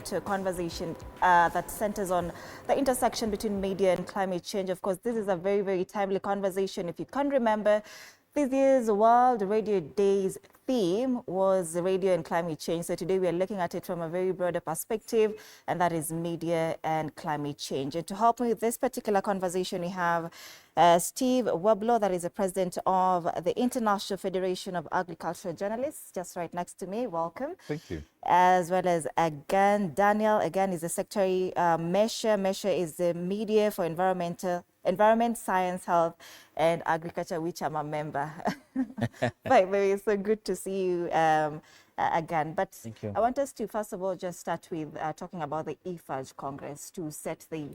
to a conversation that centers on the intersection between media and climate change. Of course, this is a very, very timely conversation. If you can remember, this year's World Radio Day's theme was radio and climate change. So today we are looking at it from a very broader perspective, and that is media and climate change. And to help me with this particular conversation, we have Steve Weblo, that is the president of the International Federation of Agricultural Journalists, just right next to me. Welcome. Thank you. As well as again, Daniel, again, is the secretary. MESHA is the Media for Environment, Science, Health, and Agriculture, which I'm a member. But it's so good to see you again. But Thank you. I want us to, first of all, just start with talking about the IFAJ Congress to set the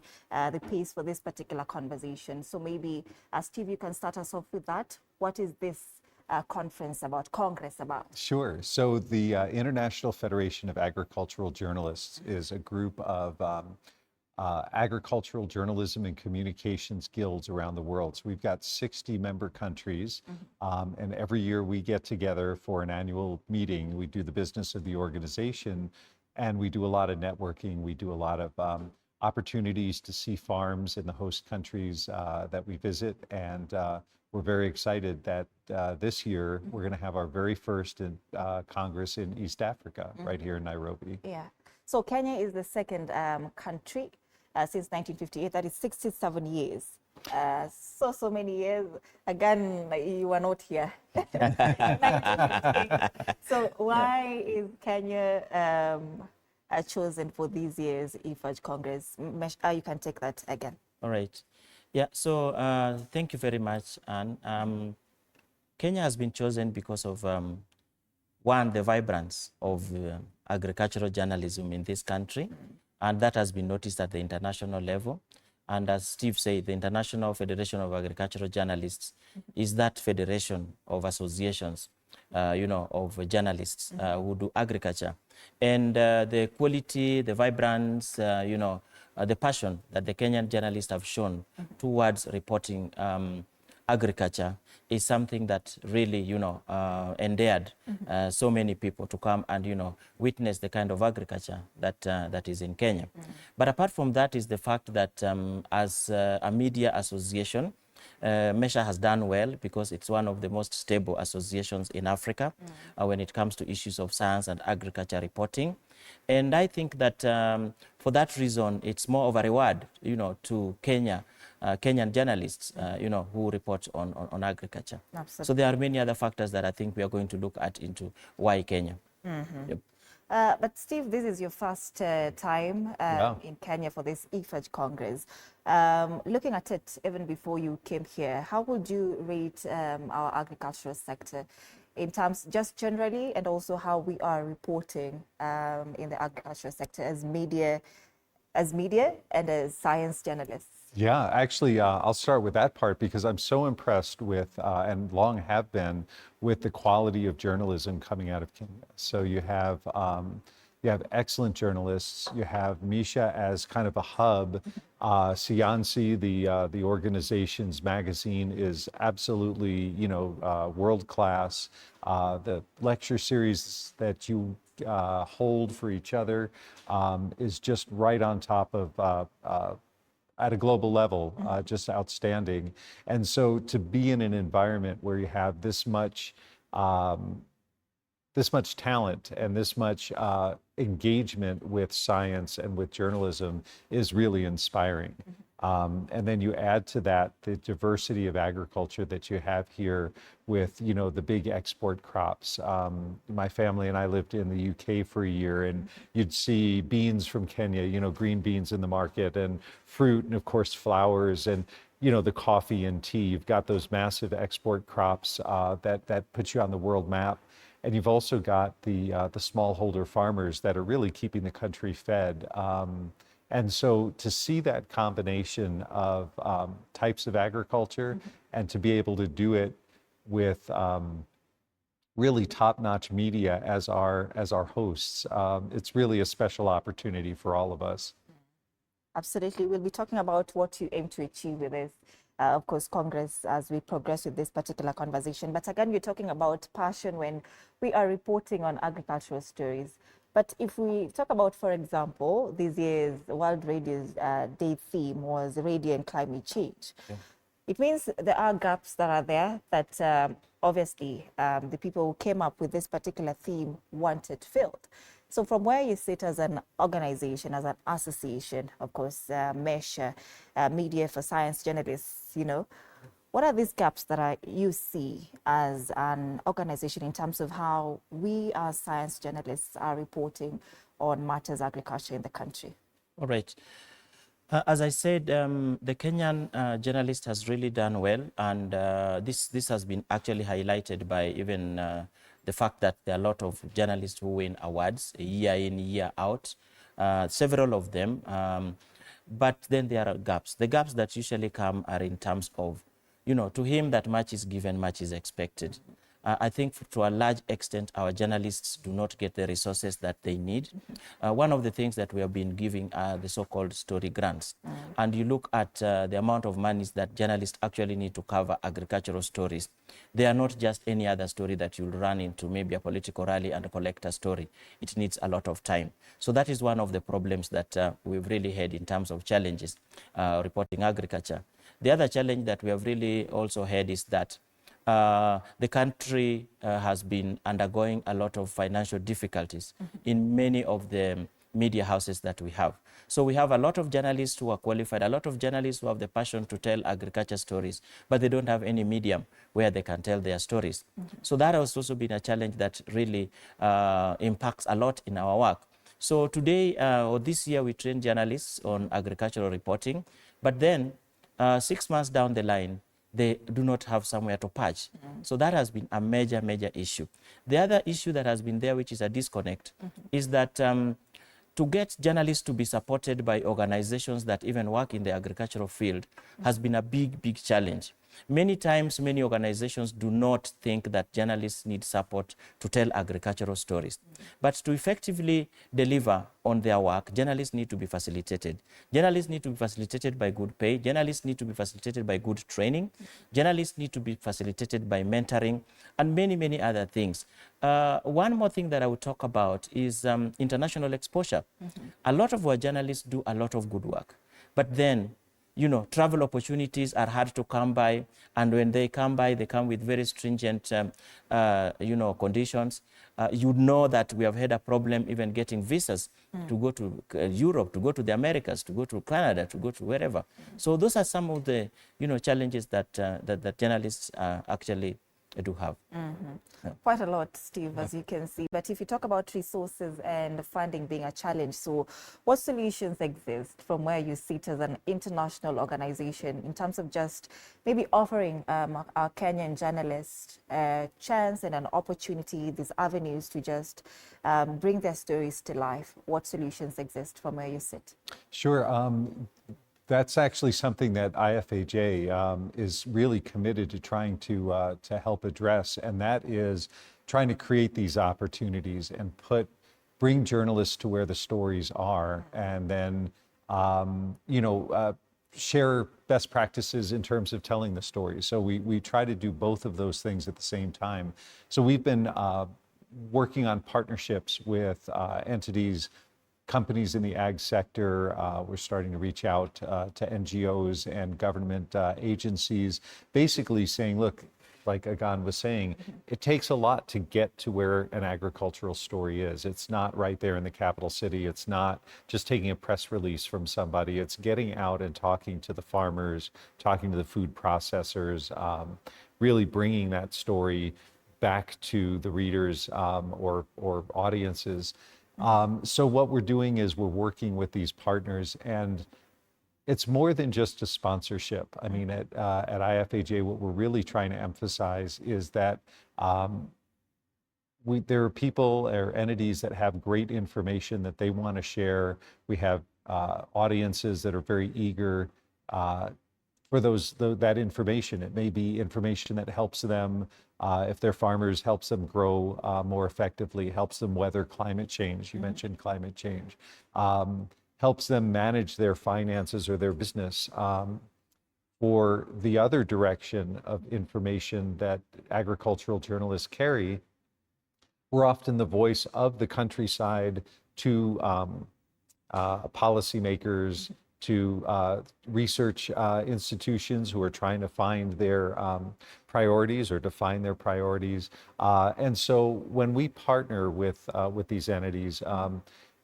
pace for this particular conversation. So maybe, Steve, you can start us off with that. What is this conference about, Congress about? Sure. So the International Federation of Agricultural Journalists is a group of agricultural journalism and communications guilds around the world. So we've got 60 member countries, and every year we get together for an annual meeting. We do the business of the organization, and we do a lot of networking. We do a lot of opportunities to see farms in the host countries that we visit, and we're very excited that this year we're going to have our very first Congress in East Africa, right here in Nairobi. Yeah. So Kenya is the second country since 1958. That is 67 years. So many years. Again, you were not here. 1958. So why is Kenya chosen for these years IFAJ Congress? You can take that again. All right. Yeah, so thank you very much, Anne. Kenya has been chosen because of, one, the vibrance of agricultural journalism in this country, and that has been noticed at the international level. And as Steve said, the International Federation of Agricultural Journalists is that federation of associations, of journalists who do agriculture. And the quality, the vibrance, the passion that the Kenyan journalists have shown towards reporting agriculture is something that really, endeared so many people to come and, witness the kind of agriculture that is in Kenya. But apart from that is the fact that as a media association, MESHA has done well because it's one of the most stable associations in Africa when it comes to issues of science and agriculture reporting. And I think that for that reason, it's more of a reward, to Kenyan journalists, who report on agriculture. Absolutely. So there are many other factors that I think we are going to look at into why Kenya. Yep. But Steve, this is your first time in Kenya for this IFAJ Congress. Looking at it even before you came here, how would you rate our agricultural sector in terms just generally, and also how we are reporting in the agricultural sector as media and as science journalists? Yeah, actually, I'll start with that part because I'm so impressed with, and long have been, with the quality of journalism coming out of Kenya. So you have excellent journalists. You have MESHA as kind of a hub. Sayansi, the organization's magazine, is absolutely, world class. The lecture series that you hold for each other is just right on top of at a global level, just outstanding. And so to be in an environment where you have this much talent and this much engagement with science and with journalism is really inspiring. And then you add to that the diversity of agriculture that you have here with, the big export crops. My family and I lived in the UK for a year, and you'd see beans from Kenya, green beans in the market, and fruit, and of course flowers, and the coffee and tea. You've got those massive export crops that put you on the world map. And you've also got the smallholder farmers that are really keeping the country fed. And so to see that combination of types of agriculture and to be able to do it with really top-notch media as our hosts, it's really a special opportunity for all of us. Absolutely. We'll be talking about what you aim to achieve with this, of course, Congress as we progress with this particular conversation. But again, you're talking about passion when we are reporting on agricultural stories. But if we talk about, for example, this year's World Radio Day theme was radio and climate change. Yeah. It means there are gaps that are there that obviously the people who came up with this particular theme wanted filled. So from where you sit as an organization, as an association, of course, MESH, Media for Science Journalists, you know, what are these gaps that you see as an organization in terms of how we as science journalists are reporting on matters agriculture in the country? All right. As I said, the Kenyan journalist has really done well, and this has been actually highlighted by even the fact that there are a lot of journalists who win awards year in, year out, several of them. But then there are gaps. The gaps that usually come are in terms of, you know, to him that much is given, much is expected. I think to a large extent, our journalists do not get the resources that they need. One of the things that we have been giving are the so-called story grants. And you look at the amount of monies that journalists actually need to cover agricultural stories. They are not just any other story that you'll run into, maybe a political rally and collect a story. It needs a lot of time. So that is one of the problems that we've really had in terms of challenges reporting agriculture. The other challenge that we have really also had is that the country has been undergoing a lot of financial difficulties in many of the media houses that we have. So we have a lot of journalists who are qualified, a lot of journalists who have the passion to tell agriculture stories, but they don't have any medium where they can tell their stories. So that has also been a challenge that really impacts a lot in our work. So today or this year we train journalists on agricultural reporting, but then 6 months down the line, they do not have somewhere to patch. So that has been a major, major issue. The other issue that has been there, which is a disconnect, is that to get journalists to be supported by organizations that even work in the agricultural field has been a big, big challenge. Many times, many organizations do not think that journalists need support to tell agricultural stories. But to effectively deliver on their work, journalists need to be facilitated. Journalists need to be facilitated by good pay. Journalists need to be facilitated by good training. Journalists need to be facilitated by mentoring and many, many other things. One more thing that I would talk about is international exposure. A lot of our journalists do a lot of good work, but then you know, travel opportunities are hard to come by, and when they come by, they come with very stringent, you know, conditions. You know that we have had a problem even getting visas to go to Europe, to go to the Americas, to go to Canada, to go to wherever. So those are some of the, you know, challenges that that journalists actually do have. Quite a lot, Steve, as you can see. But if you talk about resources and funding being a challenge, so what solutions exist from where you sit as an international organization in terms of just maybe offering our Kenyan journalists a chance and an opportunity, these avenues to just bring their stories to life? What solutions exist from where you sit? Sure. That's actually something that IFAJ is really committed to trying to help address, and that is trying to create these opportunities and bring journalists to where the stories are, and then you know, share best practices in terms of telling the stories. So we try to do both of those things at the same time. So we've been working on partnerships with entities, companies in the ag sector. We're starting to reach out to NGOs and government agencies, basically saying, look, like Agan was saying, it takes a lot to get to where an agricultural story is. It's not right there in the capital city. It's not just taking a press release from somebody. It's getting out and talking to the farmers, talking to the food processors, really bringing that story back to the readers or audiences. So what we're doing is we're working with these partners, and it's more than just a sponsorship. I mean, at IFAJ, what we're really trying to emphasize is that there are people or entities that have great information that they want to share. We have audiences that are very eager for that information. It may be information that helps them, if they're farmers, helps them grow more effectively, helps them weather climate change. You mentioned climate change. Helps them manage their finances or their business. For the other direction of information that agricultural journalists carry, we're often the voice of the countryside to policymakers, to research institutions who are trying to find their priorities or define their priorities. And so when we partner with these entities,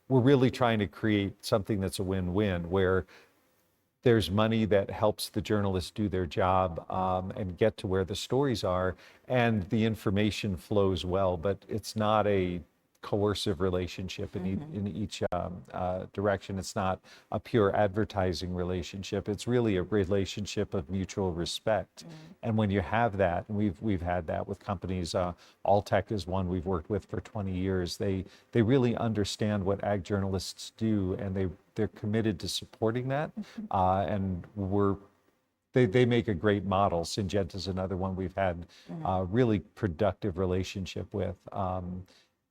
we're really trying to create something that's a win-win, where there's money that helps the journalists do their job and get to where the stories are, and the information flows well, but it's not a coercive relationship in each direction. It's not a pure advertising relationship. It's really a relationship of mutual respect. And when you have that, and we've had that with companies, Alltech is one we've worked with for 20 years. They really understand what ag journalists do, and they're committed to supporting that. And they make a great model. Syngenta is another one we've had a really productive relationship with.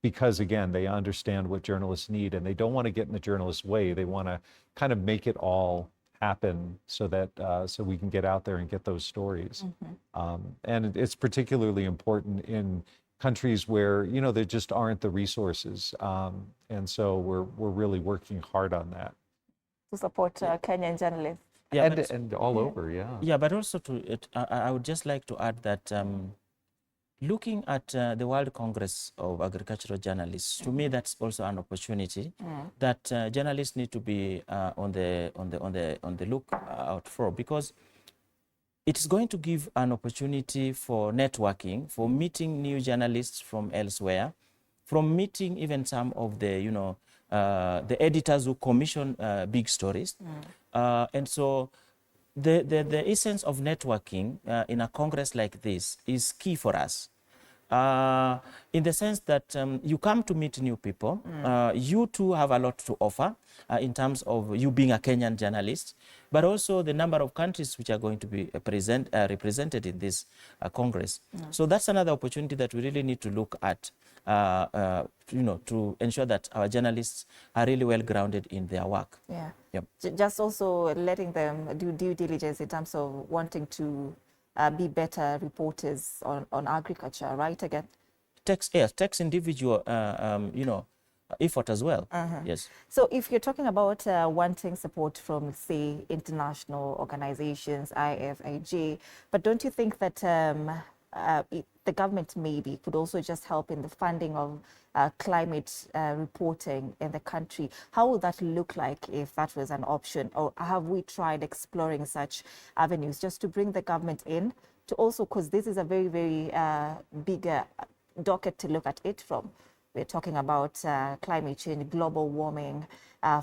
Because again, they understand what journalists need, and they don't want to get in the journalist's way. They want to kind of make it all happen so that so we can get out there and get those stories. And it's particularly important in countries where, you know, there just aren't the resources. And so we're really working hard on that. To support Kenyan journalists. Yeah, and all over, yeah. Yeah, but also I would just like to add that looking at the World Congress of Agricultural Journalists, to me, that's also an opportunity that journalists need to be on the lookout for, because it is going to give an opportunity for networking, for meeting new journalists from elsewhere, from meeting even some of the, you know, the editors who commission big stories. And so the essence of networking in a congress like this is key for us, in the sense that you come to meet new people. You too have a lot to offer in terms of you being a Kenyan journalist, but also the number of countries which are going to be represented in this Congress. So that's another opportunity that we really need to look at, you know, to ensure that our journalists are really well grounded in their work. Yeah. Yep. Just also letting them do due diligence in terms of wanting to be better reporters on agriculture, right? Again, takes individual, you know, effort as well. Yes. So if you're talking about wanting support from, say, international organizations, IFIJ, but don't you think that the government maybe could also just help in the funding of climate reporting in the country? How would that look like if that was an option? Or have we tried exploring such avenues just to bring the government in to also, because this is a very, very big docket to look at it from. We're talking about climate change, global warming,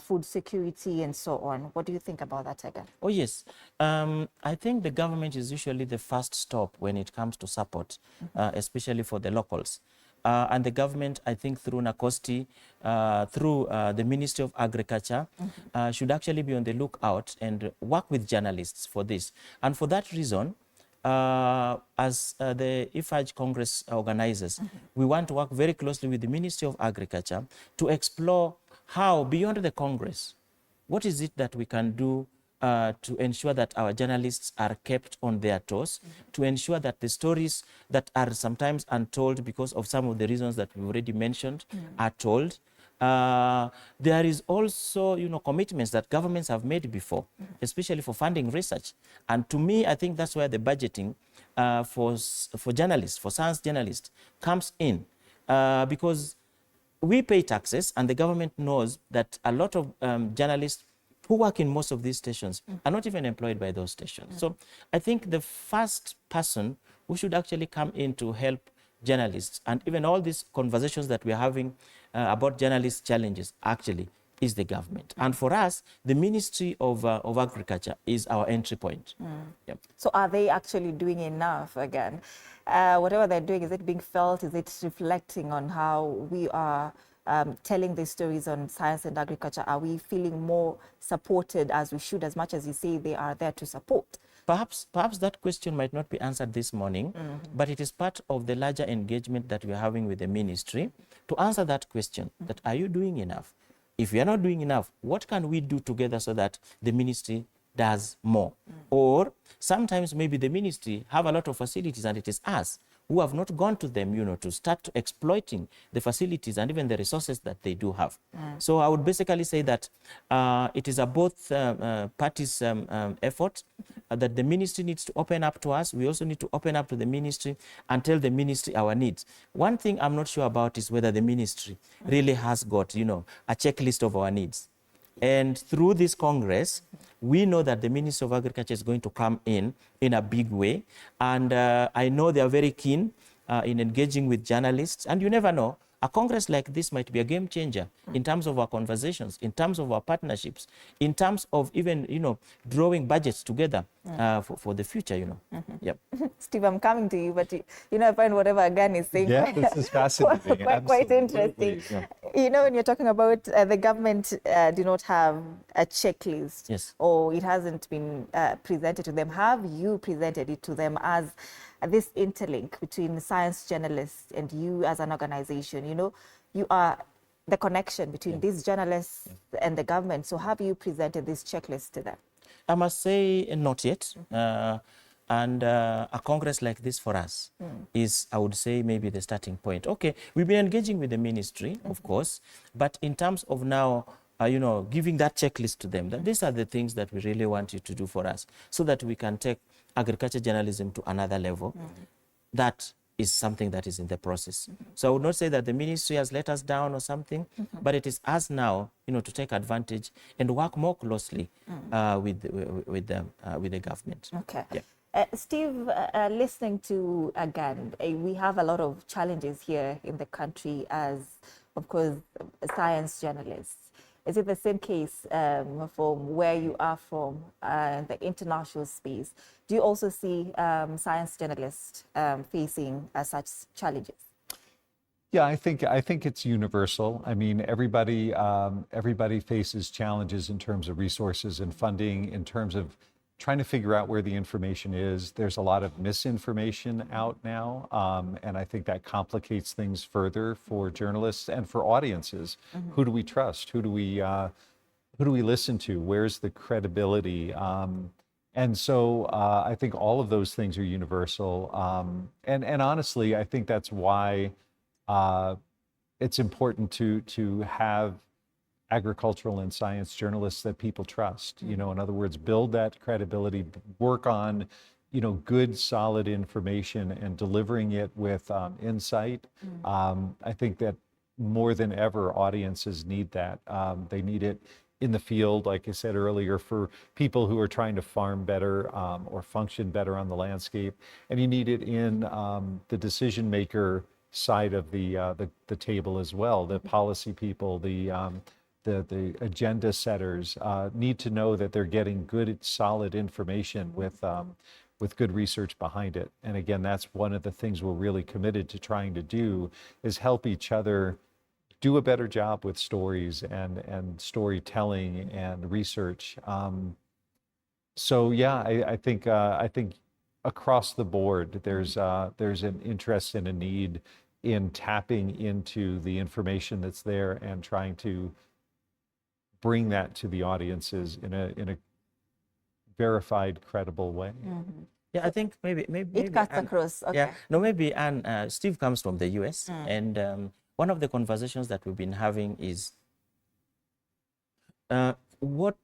food security, and so on. What do you think about that, again? Oh, yes. I think the government is usually the first stop when it comes to support, especially for the locals. And the government, I think through NACOSTI, through the Ministry of Agriculture, should actually be on the lookout and work with journalists for this. And for that reason, as the IFAJ Congress organizers, we want to work very closely with the Ministry of Agriculture to explore how, beyond the Congress, what is it that we can do to ensure that our journalists are kept on their toes, to ensure that the stories that are sometimes untold because of some of the reasons that we already mentioned are told. There is also, you know, commitments that governments have made before, especially for funding research. And to me, I think that's where the budgeting for journalists, for science journalists, comes in, because we pay taxes, and the government knows that a lot of journalists who work in most of these stations are not even employed by those stations. So I think the first person who should actually come in to help journalists, and even all these conversations that we are having about journalists' challenges, actually is the government. And for us, the Ministry of Agriculture is our entry point. Yep. So are they actually doing enough, again? Whatever they're doing, is it being felt? Is it reflecting on how we are telling these stories on science and agriculture? Are we feeling more supported as we should, as much as you say they are there to support? Perhaps that question might not be answered this morning, but it is part of the larger engagement that we are having with the ministry to answer that question, that are you doing enough? If we are not doing enough, what can we do together so that the ministry does more? Or sometimes maybe the ministry have a lot of facilities and it is us who have not gone to them, to start exploiting the facilities and even the resources that they do have. So I would basically say that it is a both parties' effort that the ministry needs to open up to us. We also need to open up to the ministry and tell the ministry our needs. One thing I'm not sure about is whether the ministry really has got, a checklist of our needs. And through this Congress, we know that the Ministry of Agriculture is going to come in a big way. And I know they are very keen in engaging with journalists. And you never know, a Congress like this might be a game changer in terms of our conversations, in terms of our partnerships, in terms of even, drawing budgets together for the future, Yep. Steve, I'm coming to you, but I find whatever Agan is saying this is fascinating. quite interesting. Yeah. When you're talking about the government do not have a checklist, Yes. or it hasn't been presented to them. Have you presented it to them as this interlink between science journalists and you as an organization? You are the connection between these journalists and the government. So have you presented this checklist to them? I must say not yet. And a Congress like this for us is, I would say, maybe the starting point. Okay, we've been engaging with the ministry, of course, but in terms of now, giving that checklist to them, that these are the things that we really want you to do for us so that we can take agriculture journalism to another level. That is something that is in the process. So I would not say that the ministry has let us down or something, but it is us now, to take advantage and work more closely with the government. Okay. Yeah. Steve, listening to Agan, we have a lot of challenges here in the country as, of course, science journalists. Is it the same case from where you are from, the international space? Do you also see science journalists facing such challenges? Yeah, I think it's universal. I mean, everybody faces challenges in terms of resources and funding, in terms of trying to figure out where the information is. There's a lot of misinformation out now, and I think that complicates things further for journalists and for audiences. Who do we trust? Who do we listen to? Where's the credibility? And so I think all of those things are universal. And honestly, I think that's why it's important to have agricultural and science journalists that people trust. In other words, build that credibility, work on, good, solid information and delivering it with insight. I think that more than ever, audiences need that. They need it in the field, like I said earlier, for people who are trying to farm better or function better on the landscape. And you need it in the decision maker side of the table as well. The policy people, the agenda setters need to know that they're getting good, solid information with good research behind it. And again, that's one of the things we're really committed to trying to do, is help each other do a better job with stories and storytelling and research. So yeah, I think across the board there's an interest and a need in tapping into the information that's there and trying to bring that to the audiences in a verified, credible way. Yeah, I think maybe It cuts across. Okay. Yeah, no, maybe Steve comes from the US, and one of the conversations that we've been having is what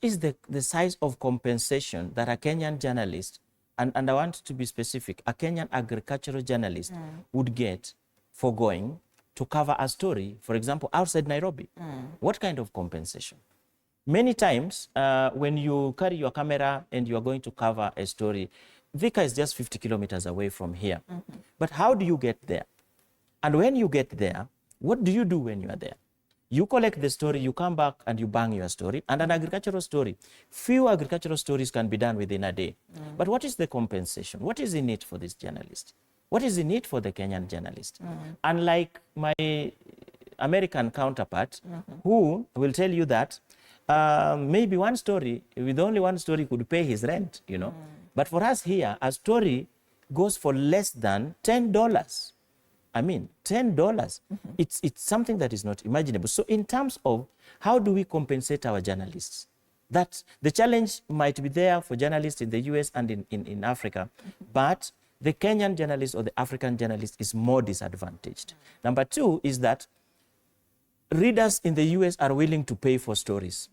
is the size of compensation that a Kenyan journalist, and I want to be specific, a Kenyan agricultural journalist would get for going to cover a story, for example, outside Nairobi? What kind of compensation? Many times, when you carry your camera and you are going to cover a story, Vika is just 50 kilometers away from here. But how do you get there? And when you get there, what do you do when you are there? You collect the story, you come back and you bang your story. And an agricultural story, few agricultural stories can be done within a day. But what is the compensation? What is in it for this journalist? What is in it for the Kenyan journalist? Unlike my American counterpart, who will tell you that maybe one story, with only one story, could pay his rent, But for us here, a story goes for less than $10. I mean, $10. It's something that is not imaginable. So in terms of how do we compensate our journalists? That the challenge might be there for journalists in the US and in Africa, but the Kenyan journalist or the African journalist is more disadvantaged. Number two is that readers in the US are willing to pay for stories.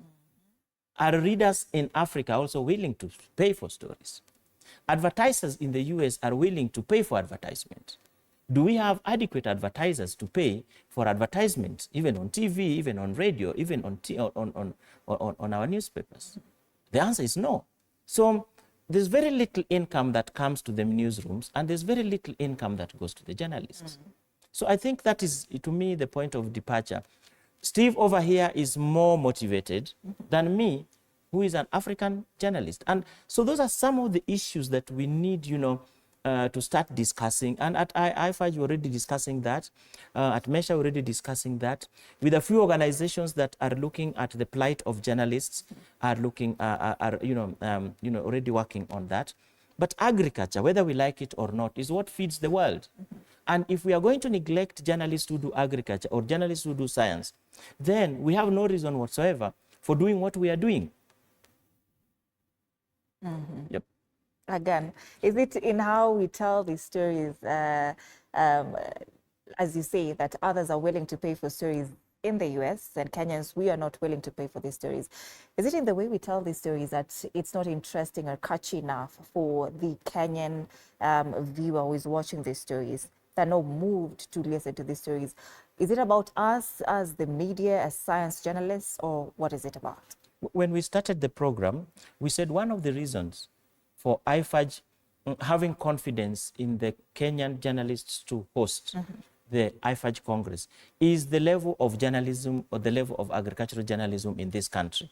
Are readers in Africa also willing to pay for stories? Advertisers in the US are willing to pay for advertisement. Do we have adequate advertisers to pay for advertisements, even on TV, even on radio, even on our newspapers? The answer is no. So there's very little income that comes to the newsrooms, and there's very little income that goes to the journalists. So I think that is, to me, the point of departure. Steve over here is more motivated than me, who is an African journalist. And so those are some of the issues that we need, to start discussing. And at IFAJ, we're already discussing that. At MESHA, we're already discussing that. With a few organizations that are looking at the plight of journalists, are already working on that. But agriculture, whether we like it or not, is what feeds the world. And if we are going to neglect journalists who do agriculture or journalists who do science, then we have no reason whatsoever for doing what we are doing. Yep. Again, is it in how we tell these stories, as you say, that others are willing to pay for stories in the US and Kenyans, we are not willing to pay for these stories? Is it in the way we tell these stories that it's not interesting or catchy enough for the Kenyan viewer who is watching these stories? They're not moved to listen to these stories. Is it about us as the media, as science journalists, or what is it about? When we started the program, we said one of the reasons for IFAJ having confidence in the Kenyan journalists to host the IFAJ Congress is the level of journalism or the level of agricultural journalism in this country.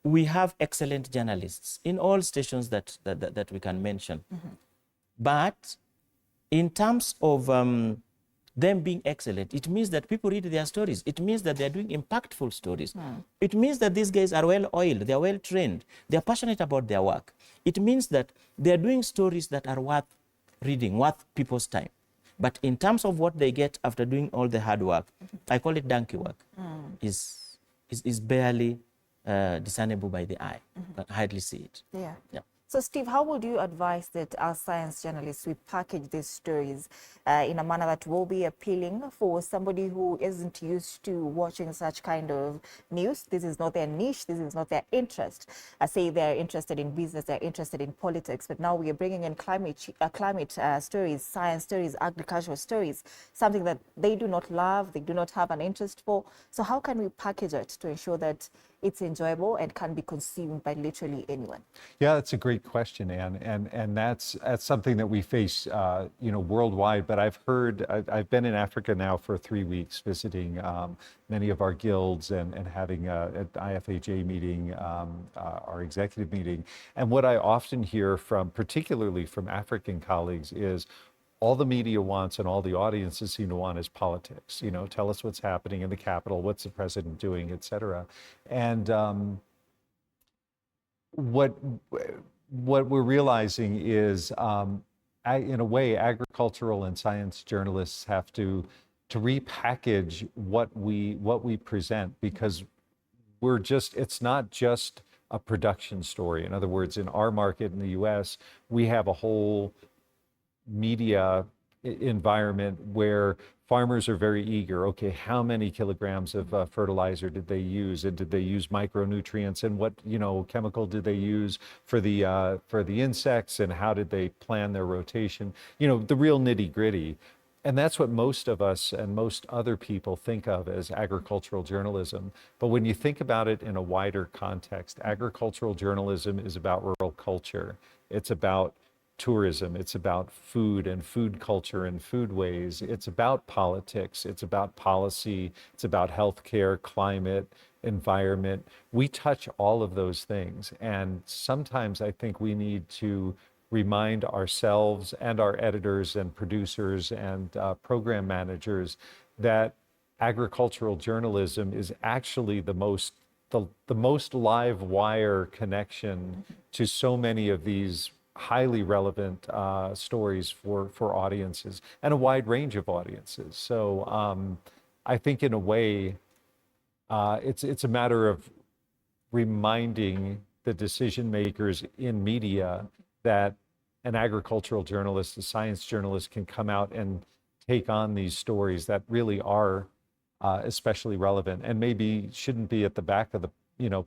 We have excellent journalists in all stations that we can mention. But in terms of them being excellent, it means that people read their stories. It means that they're doing impactful stories. It means that these guys are well-oiled, they're well-trained, they're passionate about their work. It means that they're doing stories that are worth reading, worth people's time. But in terms of what they get after doing all the hard work, I call it donkey work, is barely discernible by the eye. You can hardly see it. Yeah. So, Steve, how would you advise that as science journalists, we package these stories in a manner that will be appealing for somebody who isn't used to watching such kind of news? This is not their niche. This is not their interest. I say they're interested in business, they're interested in politics, but now we are bringing in climate stories, science stories, agricultural stories, something that they do not love, they do not have an interest for. So how can we package it to ensure that it's enjoyable and can be consumed by literally anyone? Yeah, that's a great question, Anne, and that's something that we face, worldwide. But I've been in Africa now for 3 weeks, visiting many of our guilds and having an IFAJ meeting, our executive meeting. And what I often hear particularly from African colleagues, is all the media wants and all the audiences seem to want is politics. Tell us what's happening in the Capitol, what's the president doing, et cetera. And what we're realizing is, in a way, agricultural and science journalists have to repackage what we present, because it's not just a production story. In other words, in our market in the US, we have a whole media environment where farmers are very eager. Okay, how many kilograms of fertilizer did they use, and did they use micronutrients, and what chemical did they use for the insects, and how did they plan their rotation? The real nitty-gritty. And that's what most of us and most other people think of as agricultural journalism. But when you think about it in a wider context, agricultural journalism is about rural culture. It's about tourism, it's about food and food culture and foodways, it's about politics, it's about policy, it's about healthcare, climate, environment. We touch all of those things. And sometimes I think we need to remind ourselves and our editors and producers and program managers that agricultural journalism is actually the most live wire connection to so many of these highly relevant stories for audiences, and a wide range of audiences. So I think in a way, it's a matter of reminding the decision makers in media that an agricultural journalist, a science journalist can come out and take on these stories that really are especially relevant and maybe shouldn't be at the back of the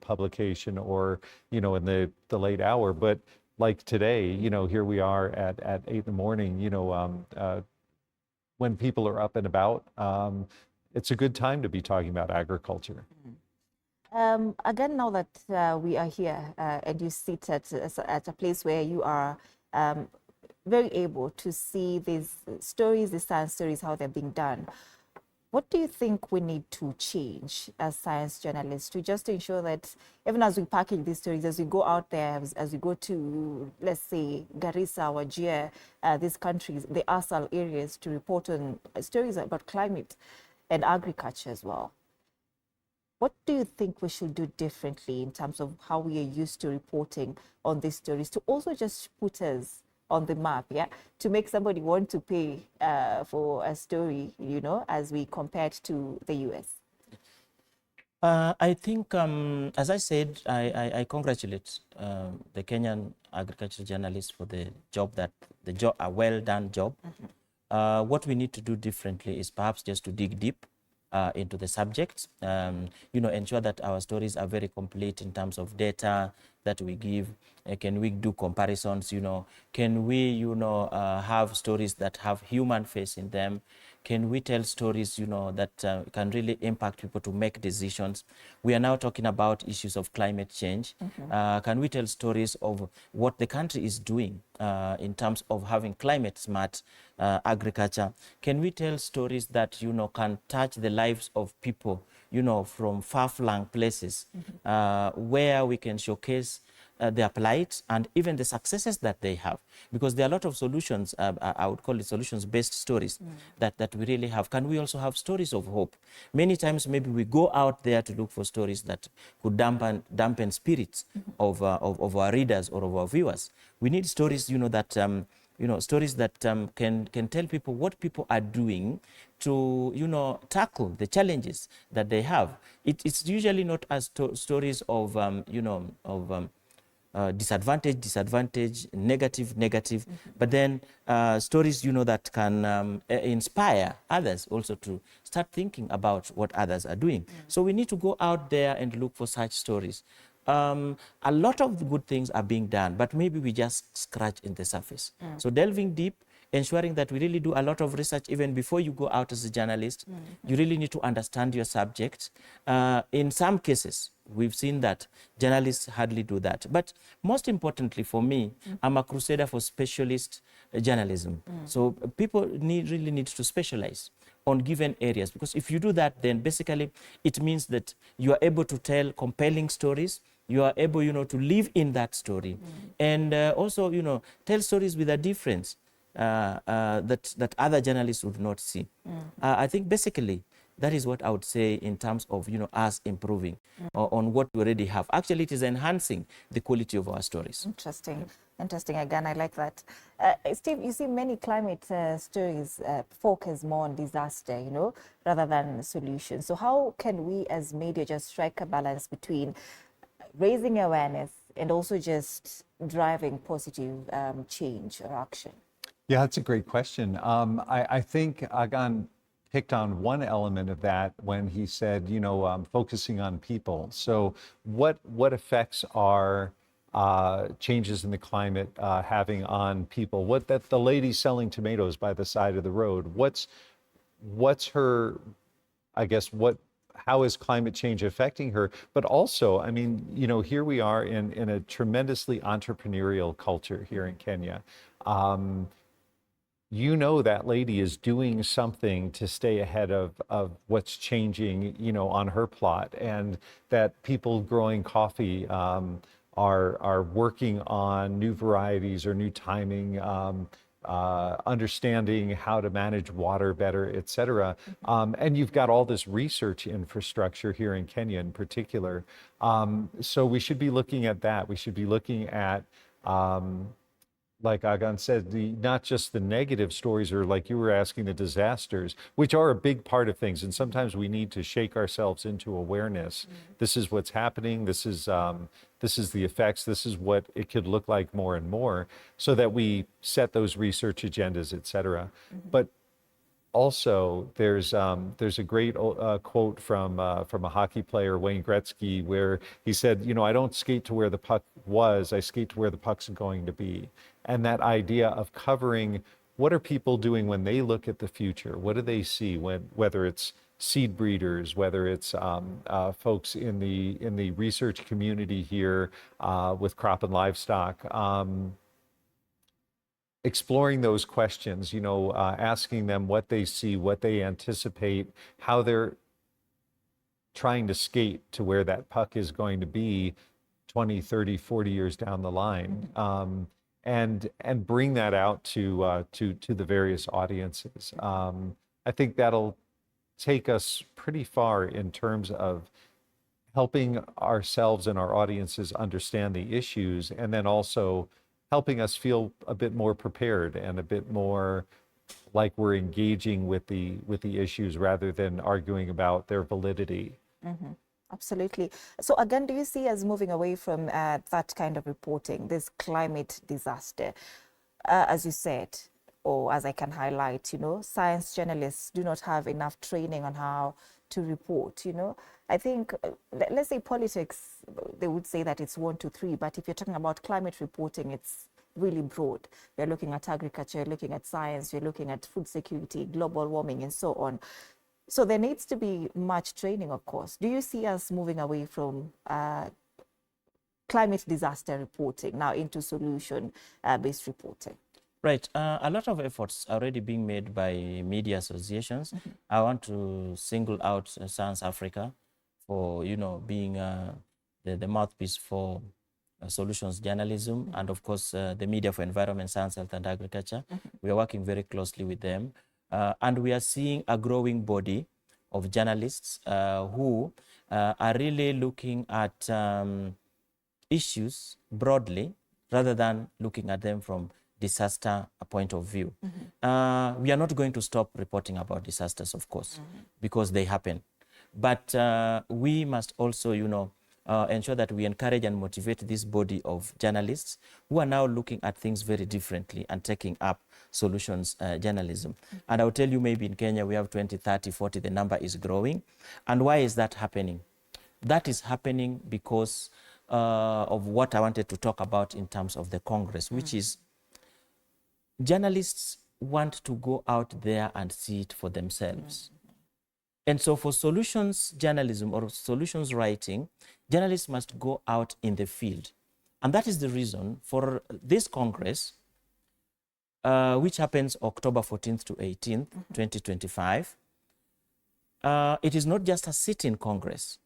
publication or in the late hour, but like today, here we are at 8 in the morning, when people are up and about, it's a good time to be talking about agriculture. Again, now that we are here and you sit at a place where you are very able to see these stories, these science stories, how they're being done, what do you think we need to change as science journalists to just ensure that even as we package these stories, as we go out there, as we go to, let's say, Garissa or Wajir, these countries, the ASAL areas, to report on stories about climate and agriculture as well? What do you think we should do differently in terms of how we are used to reporting on these stories to also just put us on the map, to make somebody want to pay for a story, as we compared to the US? I think, as I said, I congratulate the Kenyan agricultural journalists for the job, a well-done job. What we need to do differently is perhaps just to dig deep into the subject, ensure that our stories are very complete in terms of data that we give. Can we do comparisons? Can we, have stories that have human face in them? Can we tell stories, that can really impact people to make decisions? We are now talking about issues of climate change. Can we tell stories of what the country is doing in terms of having climate smart agriculture? Can we tell stories that, can touch the lives of people, from far-flung places, where we can showcase their plight and even the successes that they have? Because there are a lot of solutions, I would call it solutions-based stories that we really have. Can we also have stories of hope? Many times maybe we go out there to look for stories that could dampen spirits of our readers or of our viewers. We need stories, stories that can tell people what people are doing to, tackle the challenges that they have. It's usually not as stories of, disadvantage, negative, but then stories, that can inspire others also to start thinking about what others are doing. So we need to go out there and look for such stories. A lot of good things are being done, but maybe we just scratch in the surface. So delving deep, ensuring that we really do a lot of research even before you go out as a journalist. You really need to understand your subject. In some cases, we've seen that journalists hardly do that. But most importantly for me, I'm a crusader for specialist journalism. So people really need to specialize on given areas, because if you do that, then basically it means that you are able to tell compelling stories. You are able, to live in that story, and also, tell stories with a difference that other journalists would not see. I think basically that is what I would say in terms of, us improving on what we already have. Actually, it is enhancing the quality of our stories. Interesting. Again, I like that. Steve, you see many climate stories focus more on disaster, rather than solutions. So how can we as media just strike a balance between raising awareness and also just driving positive change or action? Yeah, that's a great question. I think Agan picked on one element of that when he said, focusing on people. So what effects are changes in the climate having on people? What that the lady selling tomatoes by the side of the road, what's her, I guess, how is climate change affecting her? But also, I mean, here we are in a tremendously entrepreneurial culture here in Kenya. That lady is doing something to stay ahead of what's changing, on her plot, and that people growing coffee are working on new varieties or new timing, understanding how to manage water better, et cetera. And you've got all this research infrastructure here in Kenya in particular. So we should be looking at that. We should be looking at like Agan said, not just the negative stories, or like you were asking, the disasters, which are a big part of things. And sometimes we need to shake ourselves into awareness. This is what's happening. This is the effects. This is what it could look like more and more, so that we set those research agendas, et cetera. But also, there's a great quote from a hockey player, Wayne Gretzky, where he said, you know, I don't skate to where the puck was, I skate to where the puck's going to be. And that idea of covering, what are people doing when they look at the future? What do they see whether it's seed breeders, whether it's folks in the research community here with crop and livestock. Exploring those questions, you know, asking them what they see, what they anticipate, how they're trying to skate to where that puck is going to be 20, 30, 40 years down the line, and bring that out to the various audiences. I think that'll take us pretty far in terms of helping ourselves and our audiences understand the issues, and then also helping us feel a bit more prepared and a bit more like we're engaging with the issues rather than arguing about their validity. Absolutely. So again, do you see us moving away from that kind of reporting, this climate disaster? As you said, or as I can highlight, you know, science journalists do not have enough training on how to report, you know. I think, let's say politics, they would say that it's 1, 2, 3, but if you're talking about climate reporting, it's really broad. You're looking at agriculture, you're looking at science, you're looking at food security, global warming, and so on. So there needs to be much training, of course. Do you see us moving away from climate disaster reporting now into solution-based reporting? Right. A lot of efforts are already being made by media associations. I want to single out Science Africa for, you know, being the mouthpiece for solutions journalism, and of course the Media for Environment, Science, Health and Agriculture. We are working very closely with them, and we are seeing a growing body of journalists who are really looking at issues broadly rather than looking at them from disaster point of view. We are not going to stop reporting about disasters, of course, because they happen. But we must also, you know, ensure that we encourage and motivate this body of journalists who are now looking at things very differently and taking up solutions journalism. And I'll tell you, maybe in Kenya we have 20, 30, 40, the number is growing. And why is that happening? That is happening because of what I wanted to talk about in terms of the Congress, which is journalists want to go out there and see it for themselves. And so for solutions journalism or solutions writing, journalists must go out in the field. And that is the reason for this Congress, which happens October 14th to 18th, 2025. It is not just a sit-in Congress.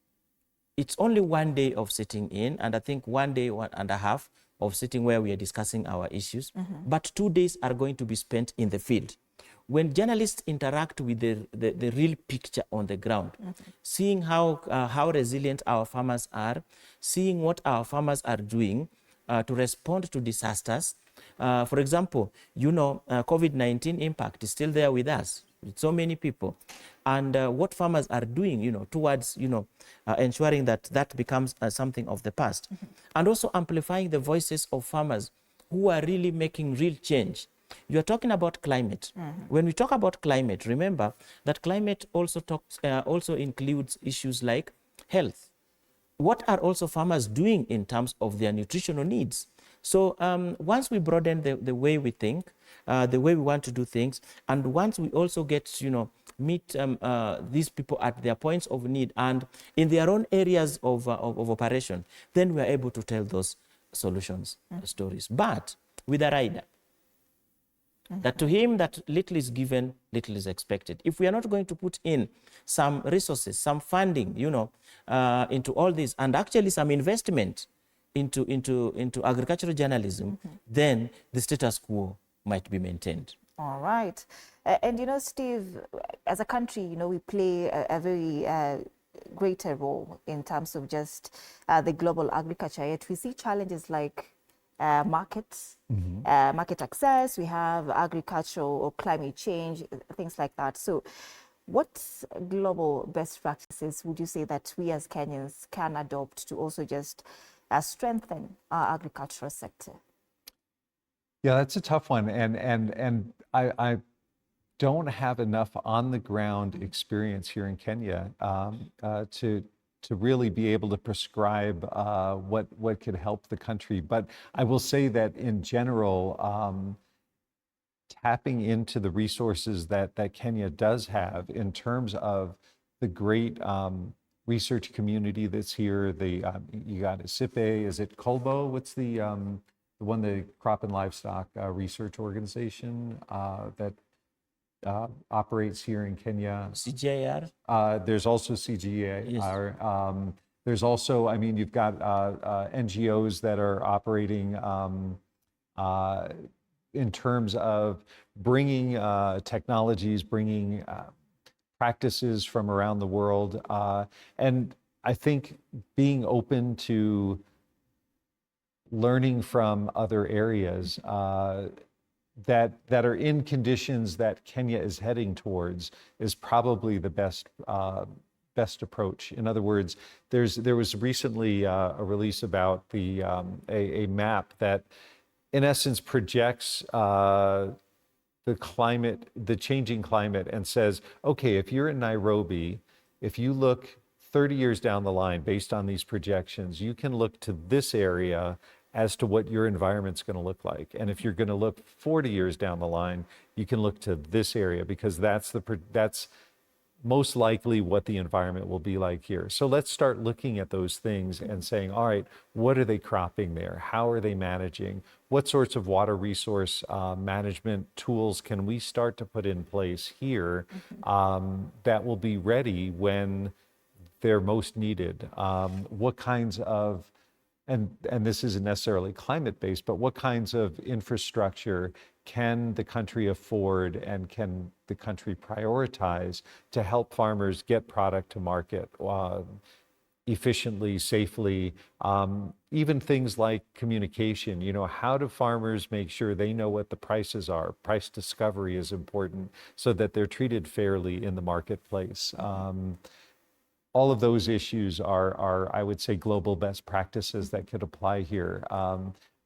It's only one day of sitting in, and I think 1 day, 1.5 of sitting where we are discussing our issues. But 2 days are going to be spent in the field. When journalists interact with the real picture on the ground, seeing how resilient our farmers are, seeing what our farmers are doing to respond to disasters. For example, you know, COVID-19 impact is still there with us, with so many people. And what farmers are doing, you know, towards, you know, ensuring that that becomes something of the past. And also amplifying the voices of farmers who are really making real change. You're talking about climate. When we talk about climate, remember that climate also includes issues like health. What are also farmers doing in terms of their nutritional needs? So once we broaden the way we think, the way we want to do things, and once we also get, you know, meet these people at their points of need and in their own areas of operation, then we are able to tell those solutions stories. But with a rider, that to him that little is given, little is expected. If we are not going to put in some resources, some funding, you know, into all this, and actually some investment into agricultural journalism, then the status quo might be maintained. All right. And, you know, Steve, as a country, you know, we play a very greater role in terms of just the global agriculture, yet we see challenges like markets, market access, we have agricultural or climate change, things like that. So what global best practices would you say that we as Kenyans can adopt to also just strengthen our agricultural sector? Yeah, that's a tough one, and I don't have enough on the ground experience here in Kenya to really be able to prescribe what could help the country. But I will say that in general, tapping into the resources that Kenya does have in terms of the great research community that's here. You got SIPE, is it Colbo? What's the one, the Crop and Livestock Research Organization that operates here in Kenya? CGIR? There's also CGIR. Yes. There's also, I mean, you've got NGOs that are operating in terms of bringing technologies, bringing practices from around the world. And I think being open to learning from other areas that are in conditions that Kenya is heading towards is probably the best approach. In other words, there was recently a release about a map that in essence projects the changing climate and says, okay, if you're in Nairobi, if you look 30 years down the line based on these projections, you can look to this area as to what your environment's going to look like. And if you're going to look 40 years down the line, you can look to this area because that's most likely what the environment will be like here. So let's start looking at those things and saying, all right, what are they cropping there? How are they managing? What sorts of water resource management tools can we start to put in place here that will be ready when they're most needed? What kinds of, and this isn't necessarily climate-based, but what kinds of infrastructure can the country afford and can the country prioritize to help farmers get product to market efficiently, safely, even things like communication. You know, how do farmers make sure they know what the prices are? Price discovery is important so that they're treated fairly in the marketplace. All of those issues are, I would say, global best practices that could apply here.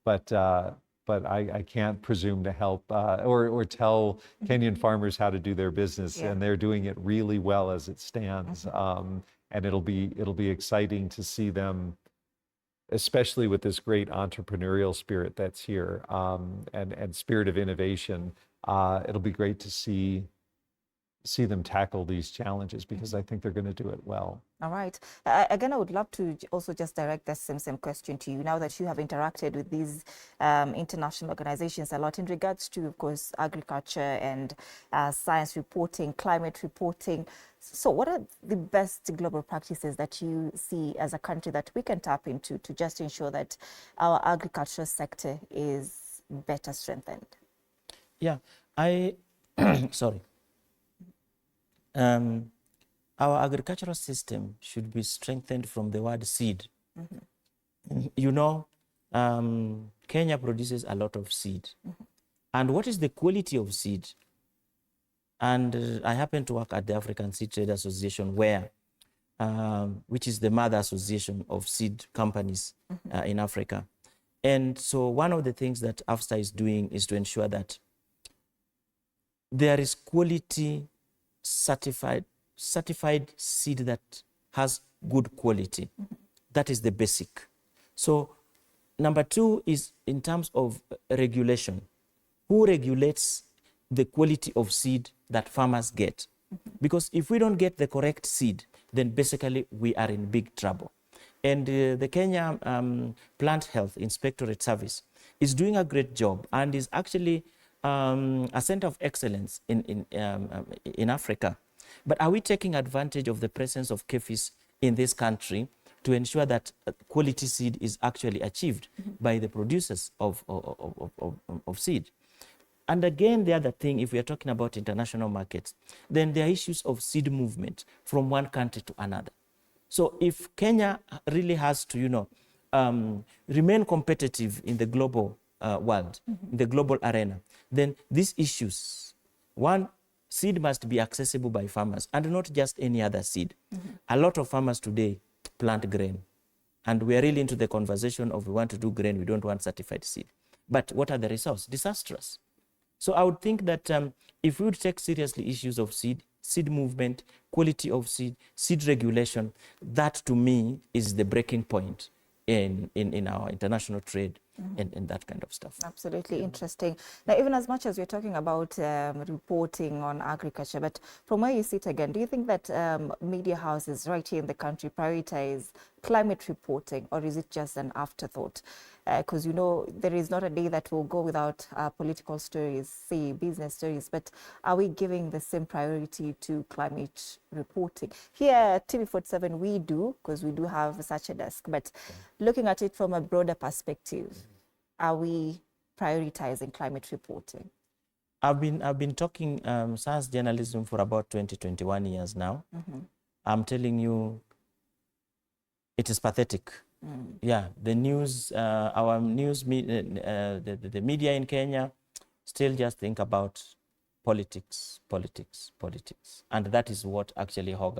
But I can't presume to help or tell Kenyan farmers how to do their business, and they're doing it really well as it stands. And it'll be exciting to see them, especially with this great entrepreneurial spirit that's here and spirit of innovation. It'll be great to see them tackle these challenges because I think they're going to do it well. All right. Again, I would love to also just direct the same question to you now that you have interacted with these international organizations a lot in regards to, of course, agriculture and science reporting, climate reporting. So what are the best global practices that you see as a country that we can tap into to just ensure that our agricultural sector is better strengthened? Yeah, sorry. Our agricultural system should be strengthened from the word seed. You know, Kenya produces a lot of seed. And what is the quality of seed? And I happen to work at the African Seed Trade Association, which is the mother association of seed companies in Africa. And so one of the things that AFSA is doing is to ensure that there is quality certified seed that has good quality. That is the basic. So number two is in terms of regulation. Who regulates the quality of seed that farmers get? Because if we don't get the correct seed, then basically we are in big trouble. And the Kenya Plant Health Inspectorate Service is doing a great job and is actually a center of excellence in Africa. But are we taking advantage of the presence of KEFIS in this country to ensure that quality seed is actually achieved by the producers of seed? And again, the other thing, if we are talking about international markets, then there are issues of seed movement from one country to another. So if Kenya really has to, remain competitive in the global world, in the global arena, then these issues, one, seed must be accessible by farmers and not just any other seed. A lot of farmers today plant grain, and we are really into the conversation of we want to do grain, we don't want certified seed. But what are the results? Disastrous. So I would think that if we would take seriously issues of seed movement, quality of seed regulation, that to me is the breaking point in our international trade and that kind of stuff. Absolutely interesting. Now, even as much as we're talking about reporting on agriculture, but from where you sit again, do you think that media houses right here in the country prioritize climate reporting, or is it just an afterthought? Because, you know, there is not a day that will go without political stories, say business stories, but are we giving the same priority to climate reporting? Here at TV47, we do, because we do have such a desk, but looking at it from a broader perspective, are we prioritizing climate reporting? I've been talking science journalism for about 20-21 years now. I'm telling you, it is pathetic. Yeah, the news, our news, the media in Kenya still just think about politics, politics, politics. And that is what actually hog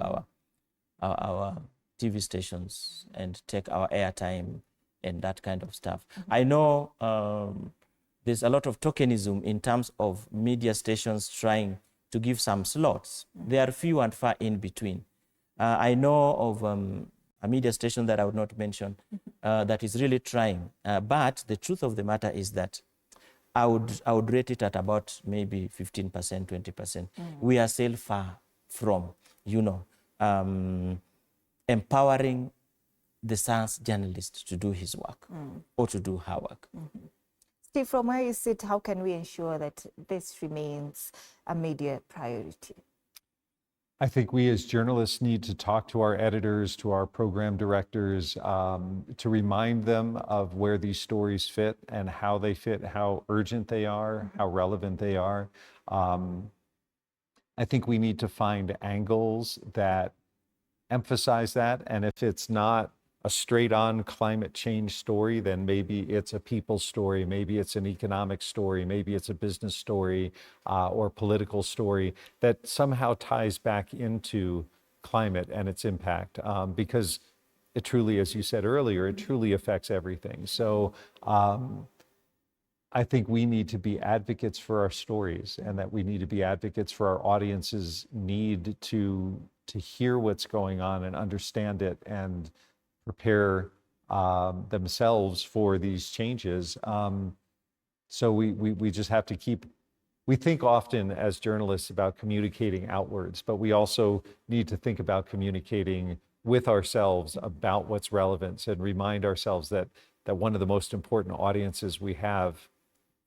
our TV stations and take our airtime and that kind of stuff. I know there's a lot of tokenism in terms of media stations trying to give some slots. They are few and far in between. I know of a media station that I would not mention that is really trying. But the truth of the matter is that I would rate it at about maybe 15%, 20%. We are still far from, you know, empowering the science journalist to do his work or to do her work. Steve, from where you sit, how can we ensure that this remains a media priority? I think we as journalists need to talk to our editors, to our program directors, to remind them of where these stories fit and how they fit, how urgent they are, how relevant they are. I think we need to find angles that emphasize that. And if it's not a straight-on climate change story, then maybe it's a people story, maybe it's an economic story, maybe it's a business story or political story that somehow ties back into climate and its impact, because it truly, as you said earlier, it truly affects everything. So I think we need to be advocates for our stories, and that we need to be advocates for our audience's need to hear what's going on and understand it and prepare themselves for these changes. So we just have to keep, we think often as journalists about communicating outwards, but we also need to think about communicating with ourselves about what's relevant and remind ourselves that one of the most important audiences we have,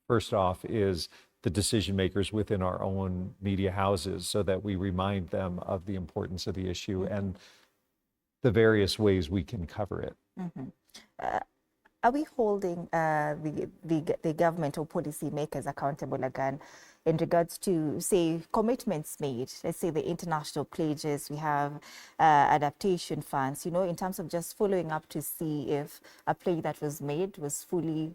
first off, is the decision makers within our own media houses, so that we remind them of the importance of the issue and the various ways we can cover it. Are we holding the government or policy makers accountable again in regards to, say, commitments made? Let's say the international pledges, we have adaptation funds, you know, in terms of just following up to see if a pledge that was made was fully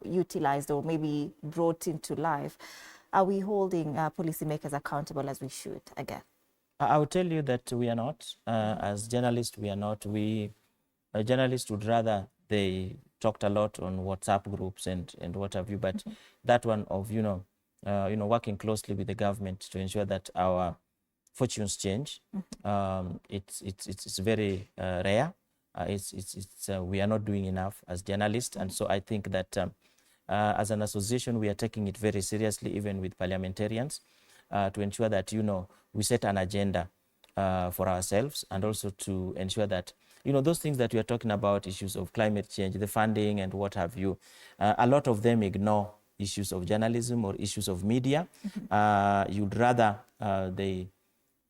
utilized or maybe brought into life. Are we holding policymakers accountable as we should again? I would tell you that we are not. As journalists, we are not. Journalists would rather they talked a lot on WhatsApp groups and what have you, but that one of, working closely with the government to ensure that our fortunes change, it's very rare. We are not doing enough as journalists. And so I think that as an association, we are taking it very seriously, even with parliamentarians, to ensure that, we set an agenda for ourselves, and also to ensure that, those things that we are talking about, issues of climate change, the funding and what have you, a lot of them ignore issues of journalism or issues of media. You'd rather they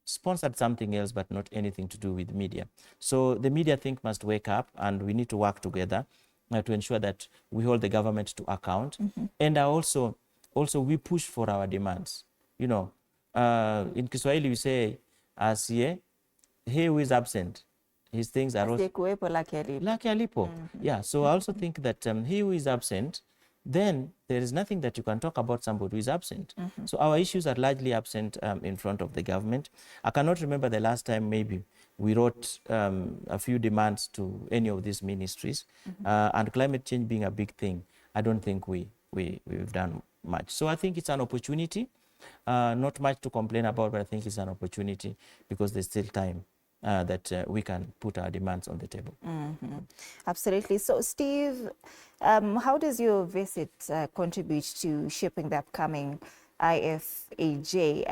sponsored something else, but not anything to do with media. So the media, I think, must wake up, and we need to work together to ensure that we hold the government to account. And also we push for our demands. In Kiswahili we say, asiye, he who is absent, his things are also Asiyekuwepo lake alipo. lake alipo. Yeah, so I also think that he who is absent, then there is nothing that you can talk about somebody who is absent. So our issues are largely absent in front of the government. I cannot remember the last time maybe we wrote a few demands to any of these ministries, and climate change being a big thing, I don't think we've done much. So I think it's an opportunity, not much to complain about, but I think it's an opportunity because there's still time that we can put our demands on the table. Absolutely. So, Steve, how does your visit contribute to shaping the upcoming IFAJ?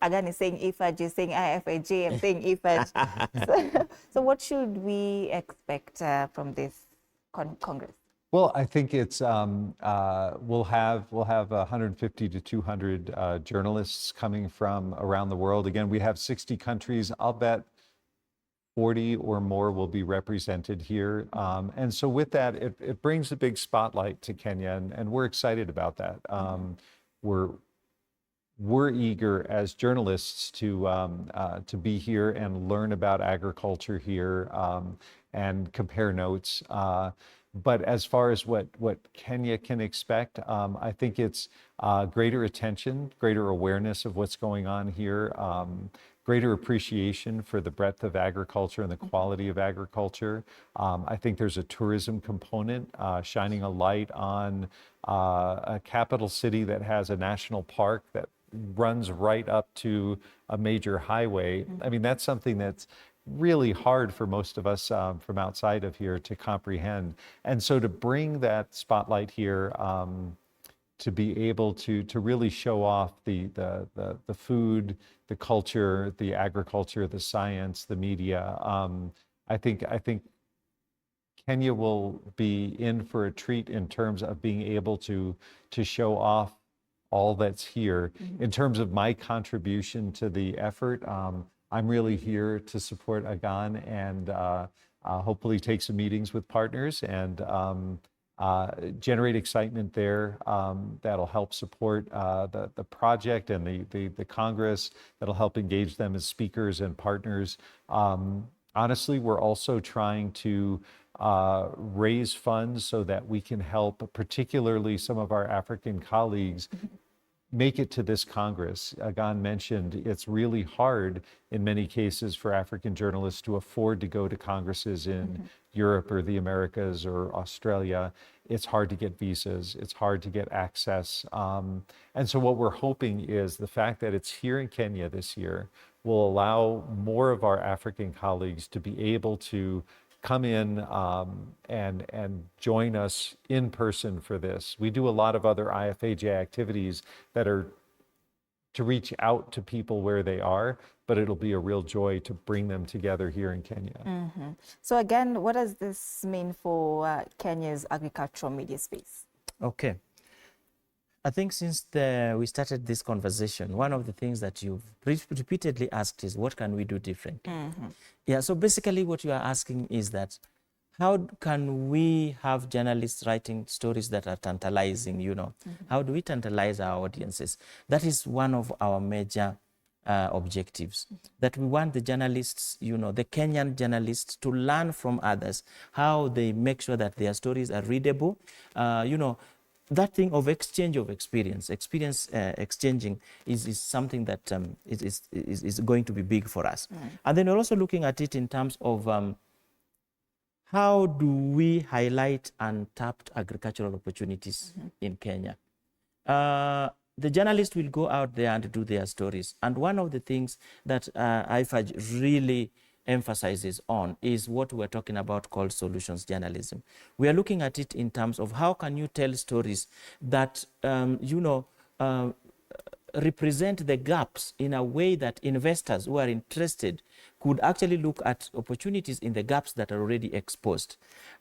Again, is saying IFAJ, saying IFAJ, I'm saying IFAJ. So what should we expect from this Congress? Well, I think it's we'll have 150 to 200 journalists coming from around the world. Again, we have 60 countries. I'll bet 40 or more will be represented here. And so with that, it brings a big spotlight to Kenya, and we're excited about that. We're eager as journalists to be here and learn about agriculture here and compare notes. But as far as what Kenya can expect, I think it's greater attention, greater awareness of what's going on here, greater appreciation for the breadth of agriculture and the quality of agriculture. I think there's a tourism component, shining a light on a capital city that has a national park that runs right up to a major highway. I mean, that's something that's really hard for most of us from outside of here to comprehend. And so to bring that spotlight here, to be able to really show off the food, the culture, the agriculture, the science, the media, I think Kenya will be in for a treat in terms of being able to show off all that's here. In terms of my contribution to the effort, I'm really here to support Agan and hopefully take some meetings with partners and generate excitement there that'll help support the project and the Congress, that'll help engage them as speakers and partners. Honestly, we're also trying to raise funds so that we can help, particularly some of our African colleagues, make it to this Congress. Agan mentioned it's really hard in many cases for African journalists to afford to go to Congresses in Europe or the Americas or Australia. It's hard to get visas. It's hard to get access. And so what we're hoping is the fact that it's here in Kenya this year will allow more of our African colleagues to be able to come in and join us in person for this. We do a lot of other IFAJ activities that are to reach out to people where they are, but it'll be a real joy to bring them together here in Kenya. So again, what does this mean for Kenya's agricultural media space? Okay. I think since we started this conversation, one of the things that you've repeatedly asked is, what can we do differently? Yeah, so basically what you are asking is that, how can we have journalists writing stories that are tantalizing, you know? How do we tantalize our audiences? That is one of our major objectives, that we want the journalists, you know, the Kenyan journalists to learn from others, how they make sure that their stories are readable, you know, that thing of exchange of experience exchanging is something that is going to be big for us. And then we're also looking at it in terms of how do we highlight untapped agricultural opportunities in Kenya. The journalists will go out there and do their stories. And one of the things that IFAJ really emphasizes on is what we're talking about called solutions journalism. We are looking at it in terms of how can you tell stories that, you know, represent the gaps in a way that investors who are interested could actually look at opportunities in the gaps that are already exposed.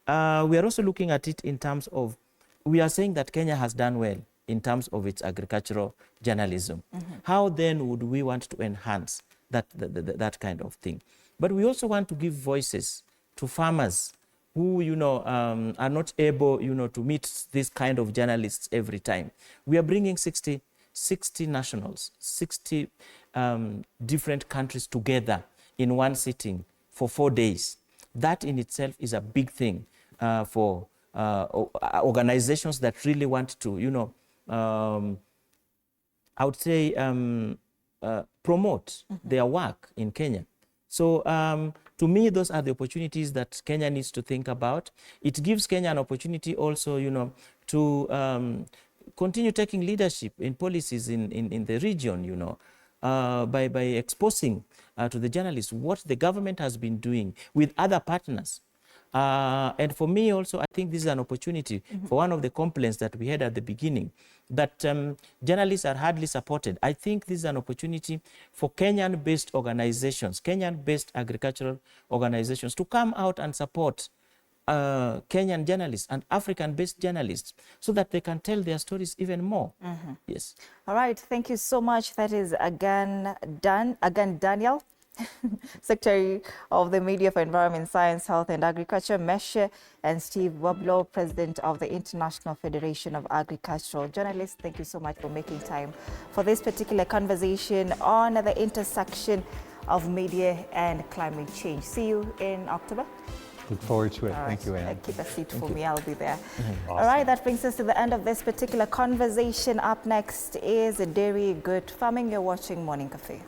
We are also looking at it in terms of, we are saying that Kenya has done well in terms of its agricultural journalism. How then would we want to enhance that kind of thing? But we also want to give voices to farmers who, you know, are not able, you know, to meet this kind of journalists every time. We are bringing 60 nationals, 60 different countries together in one sitting for 4 days. That in itself is a big thing for organizations that really want to, I would say, promote their work in Kenya. So to me, those are the opportunities that Kenya needs to think about. It gives Kenya an opportunity also, to continue taking leadership in policies in the region, by exposing to the journalists what the government has been doing with other partners. And for me also, I think this is an opportunity for one of the complaints that we had at the beginning, that journalists are hardly supported. I think this is an opportunity for Kenyan-based organizations, Kenyan-based agricultural organizations to come out and support Kenyan journalists and African-based journalists so that they can tell their stories even more. Yes. All right, thank you so much. That is again Daniel, Secretary of the Media for Environment, Science, Health and Agriculture, Meshe, and Steve Wablo, President of the International Federation of Agricultural Journalists. Thank you so much for making time for this particular conversation on the intersection of media and climate change. See you in October. Look forward to it. All Thank right. you, Anne. Keep a seat for me. I'll be there. Awesome. All right, that brings us to the end of this particular conversation. Up next is Dairy Good Farming. You're watching Morning Cafe.